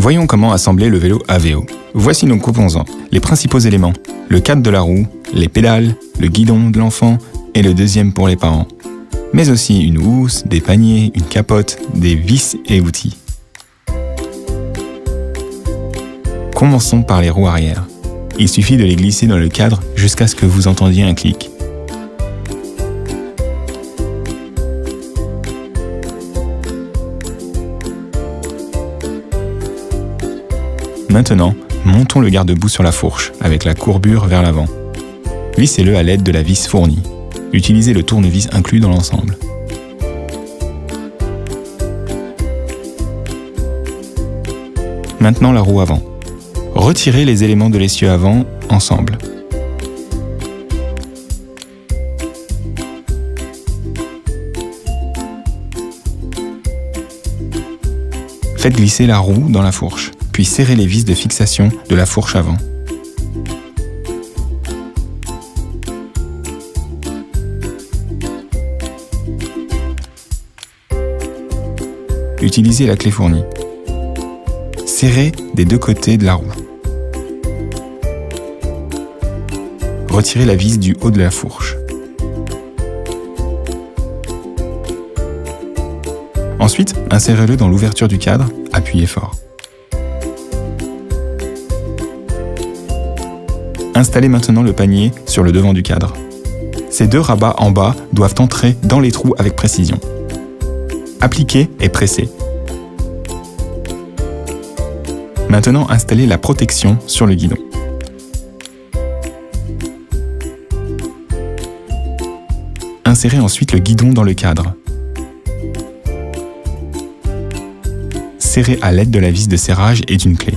Voyons comment assembler le vélo AVO. Voici nos composants, les principaux éléments, le cadre de la roue, les pédales, le guidon de l'enfant et le deuxième pour les parents. Mais aussi une housse, des paniers, une capote, des vis et outils. Commençons par les roues arrière. Il suffit de les glisser dans le cadre jusqu'à ce que vous entendiez un clic. Maintenant, montons le garde-boue sur la fourche avec la courbure vers l'avant. Vissez-le à l'aide de la vis fournie. Utilisez le tournevis inclus dans l'ensemble. Maintenant la roue avant. Retirez les éléments de l'essieu avant ensemble. Faites glisser la roue dans la fourche, puis serrez les vis de fixation de la fourche avant. Utilisez la clé fournie. Serrez des deux côtés de la roue. Retirez la vis du haut de la fourche. Ensuite, insérez-le dans l'ouverture du cadre, appuyez fort. Installez maintenant le panier sur le devant du cadre. Ces deux rabats en bas doivent entrer dans les trous avec précision. Appliquez et pressez. Maintenant, installez la protection sur le guidon. Insérez ensuite le guidon dans le cadre. Serrez à l'aide de la vis de serrage et d'une clé.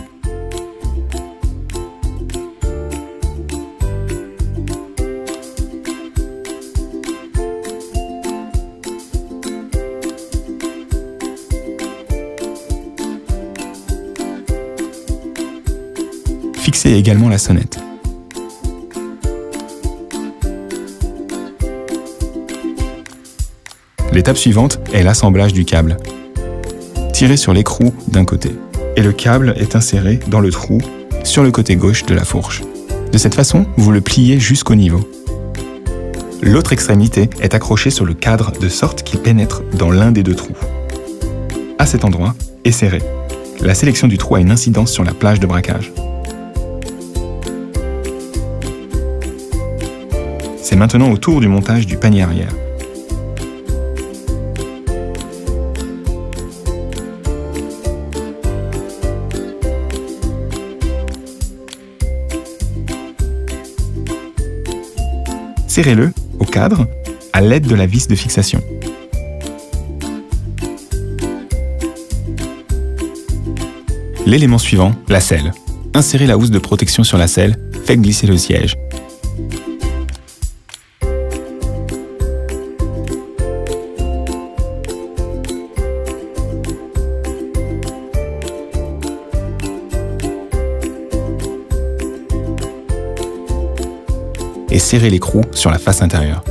Fixez également la sonnette. L'étape suivante est l'assemblage du câble. Tirez sur l'écrou d'un côté et le câble est inséré dans le trou sur le côté gauche de la fourche. De cette façon, vous le pliez jusqu'au niveau. L'autre extrémité est accrochée sur le cadre de sorte qu'il pénètre dans l'un des deux trous. À cet endroit, est serré. La sélection du trou a une incidence sur la plage de braquage. C'est maintenant au tour du montage du panier arrière. Serrez-le au cadre à l'aide de la vis de fixation. L'élément suivant, la selle. Insérez la housse de protection sur la selle, faites glisser le siège. Et serrez l'écrou sur la face intérieure.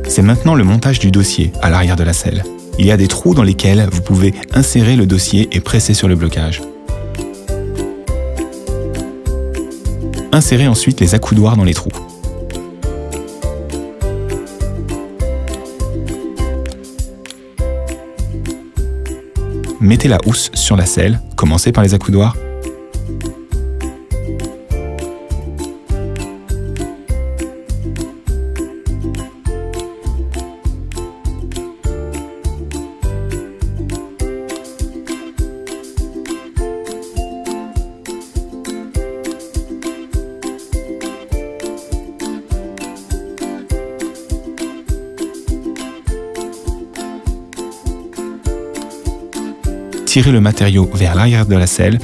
C'est maintenant le montage du dossier à l'arrière de la selle. Il y a des trous dans lesquels vous pouvez insérer le dossier et presser sur le blocage. Insérez ensuite les accoudoirs dans les trous. Mettez la housse sur la selle, commencez par les accoudoirs. Tirez le matériau vers l'arrière de la selle.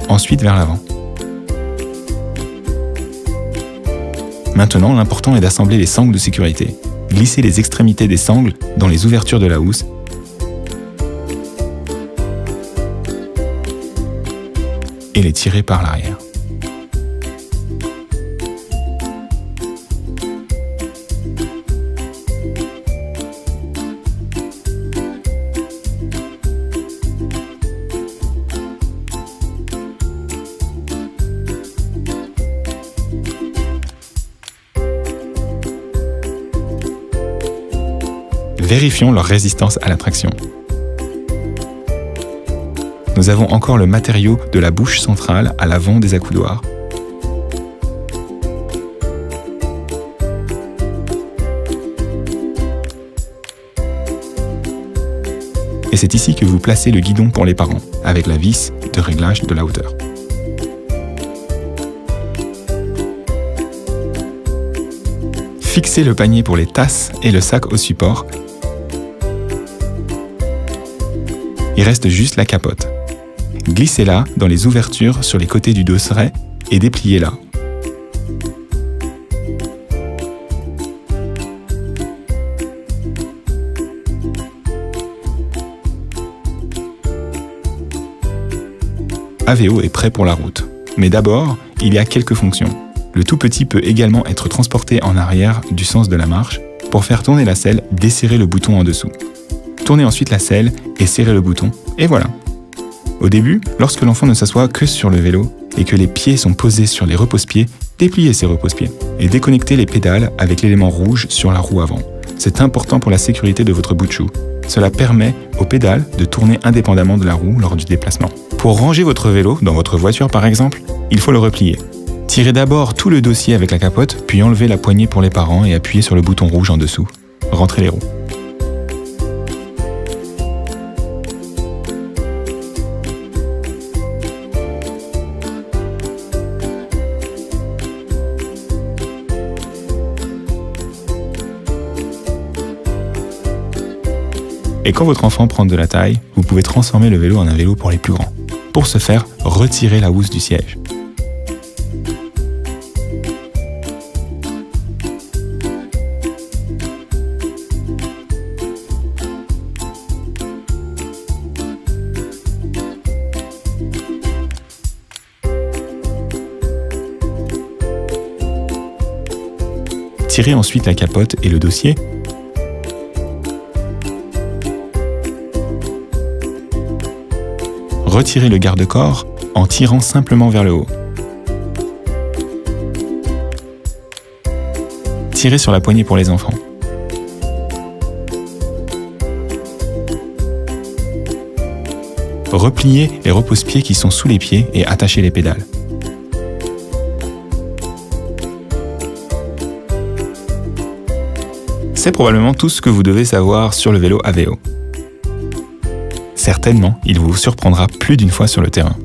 Ensuite vers l'avant. Maintenant, l'important est d'assembler les sangles de sécurité. Glissez les extrémités des sangles dans les ouvertures de la housse et les tirez par l'arrière. Vérifions leur résistance à la traction. Nous avons encore le matériau de la bouche centrale à l'avant des accoudoirs. Et c'est ici que vous placez le guidon pour les parents, avec la vis de réglage de la hauteur. Fixez le panier pour les tasses et le sac au support. Il reste juste la capote. Glissez-la dans les ouvertures sur les côtés du dosseret et dépliez-la. Aveo est prêt pour la route. Mais d'abord, il y a quelques fonctions. Le tout petit peut également être transporté en arrière du sens de la marche. Pour faire tourner la selle, desserrez le bouton en dessous. Tournez ensuite la selle et serrez le bouton, et voilà. Au début, lorsque l'enfant ne s'assoit que sur le vélo et que les pieds sont posés sur les repose-pieds, dépliez ces repose-pieds et déconnectez les pédales avec l'élément rouge sur la roue avant. C'est important pour la sécurité de votre bout de chou. Cela permet aux pédales de tourner indépendamment de la roue lors du déplacement. Pour ranger votre vélo, dans votre voiture par exemple, il faut le replier. Tirez d'abord tout le dossier avec la capote, puis enlevez la poignée pour les parents et appuyez sur le bouton rouge en dessous. Rentrez les roues. Et quand votre enfant prend de la taille, vous pouvez transformer le vélo en un vélo pour les plus grands. Pour ce faire, retirez la housse du siège. Tirez ensuite la capote et le dossier. Retirez le garde-corps en tirant simplement vers le haut. Tirez sur la poignée pour les enfants. Repliez les repose-pieds qui sont sous les pieds et attachez les pédales. C'est probablement tout ce que vous devez savoir sur le vélo Aveo. Certainement, il vous surprendra plus d'une fois sur le terrain.